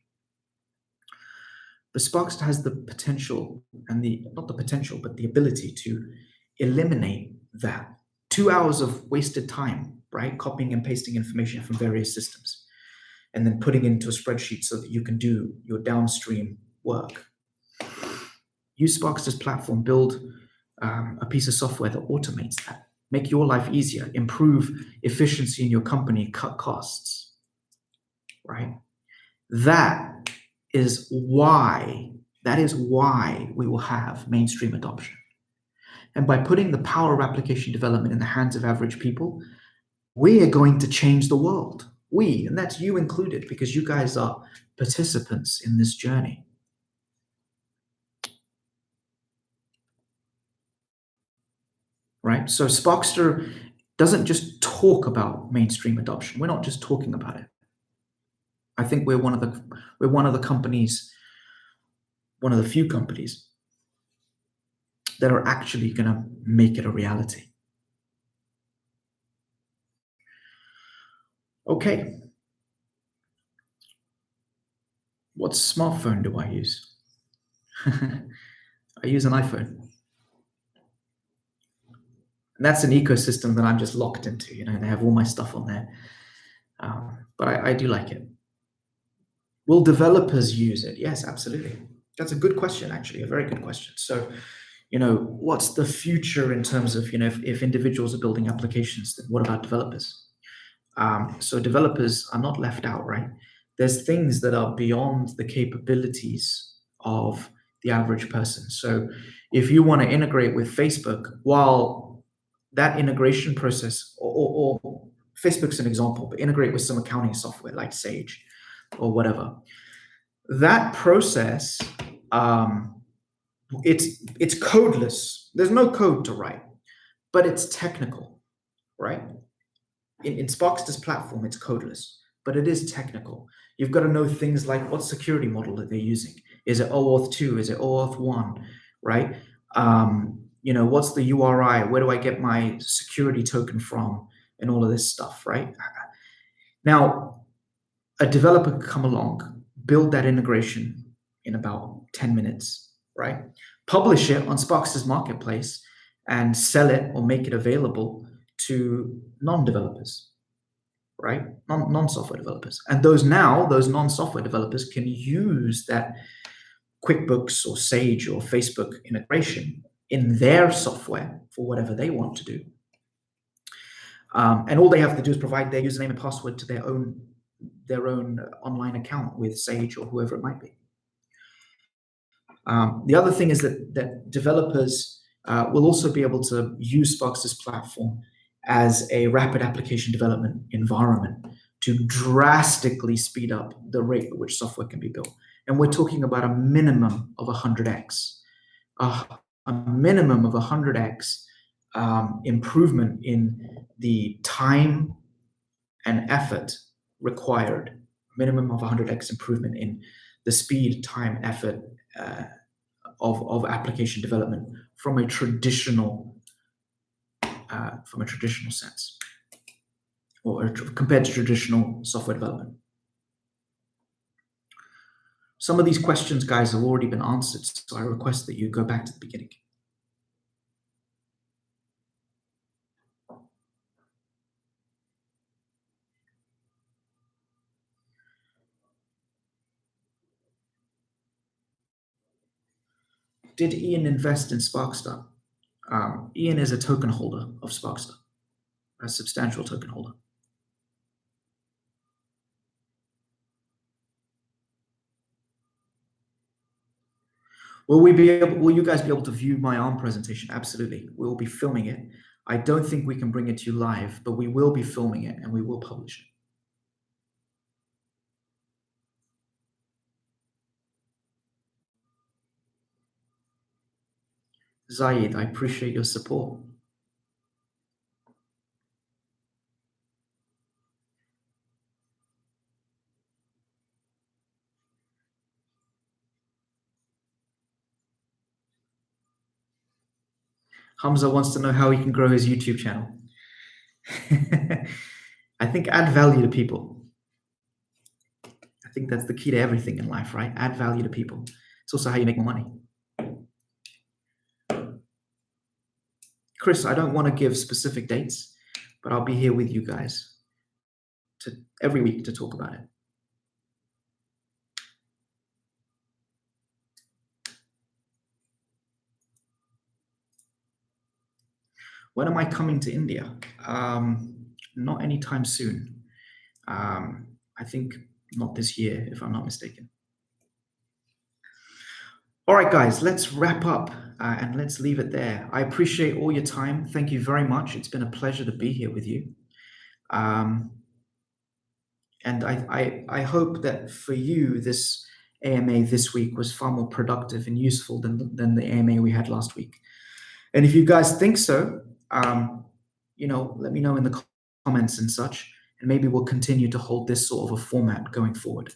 But Sparkster has the potential and not the potential, but the ability to eliminate that 2 hours of wasted time, right? Copying and pasting information from various systems and then putting it into a spreadsheet so that you can do your downstream work. Use Sparkster's platform, build a piece of software that automates that. Make your life easier, improve efficiency in your company, cut costs, right? That is why we will have mainstream adoption. And by putting the power of application development in the hands of average people, we are going to change the world. We, and that's you included, because you guys are participants in this journey. Right? So Sparkster doesn't just talk about mainstream adoption. We're not just talking about it. I think we're one of the companies, one of the few companies that are actually going to make it a reality. Okay. What smartphone do I use? I use an iPhone. And that's an ecosystem that I'm just locked into. They have all my stuff on there. But I do like it. Will developers use it? Yes, absolutely. That's a good question, actually, a very good question. So, what's the future in terms of, if individuals are building applications, then what about developers? So developers are not left out, right? There's things that are beyond the capabilities of the average person. So if you want to integrate with Facebook, while that integration process, or Facebook's an example, but integrate with some accounting software like Sage or whatever, that process, it's codeless. There's no code to write, but it's technical, right? In Sparkster's platform, it's codeless, but it is technical. You've got to know things like what security model that they're using. Is it OAuth 2? Is it OAuth 1? Right? What's the URI? Where do I get my security token from? And all of this stuff, right? Now, a developer could come along, build that integration in about 10 minutes, right? Publish it on Sparkster's marketplace and sell it or make it available to non-developers, right? Non-software developers. And those non-software developers can use that QuickBooks or Sage or Facebook integration in their software for whatever they want to do. And all they have to do is provide their username and password to their own online account with Sage or whoever it might be. The other thing is that developers will also be able to use Sparkster's platform as a rapid application development environment to drastically speed up the rate at which software can be built. And we're talking about a minimum of 100x, a minimum of 100x improvement in the time and effort required, minimum of 100x improvement in the speed, time, effort of application development from a traditional sense, or compared to traditional software development. Some of these questions, guys, have already been answered, so I request that you go back to the beginning. Did Ian invest in Sparkster? Ian is a token holder of Sparkster, a substantial token holder. Will you guys be able to view my ARM presentation? Absolutely. We will be filming it. I don't think we can bring it to you live, but we will be filming it and we will publish it. Zayed, I appreciate your support. Hamza wants to know how he can grow his YouTube channel. I think add value to people. I think that's the key to everything in life, right? Add value to people. It's also how you make more money. Chris, I don't want to give specific dates, but I'll be here with you guys every week to talk about it. When am I coming to India? Not anytime soon. I think not this year, if I'm not mistaken. All right, guys, let's wrap up and let's leave it there. I appreciate all your time. Thank you very much. It's been a pleasure to be here with you. And I hope that for you, this AMA this week was far more productive and useful than the AMA we had last week. And if you guys think so, let me know in the comments and such, and maybe we'll continue to hold this sort of a format going forward.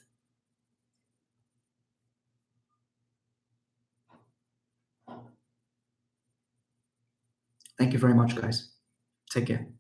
Thank you very much, guys. Take care.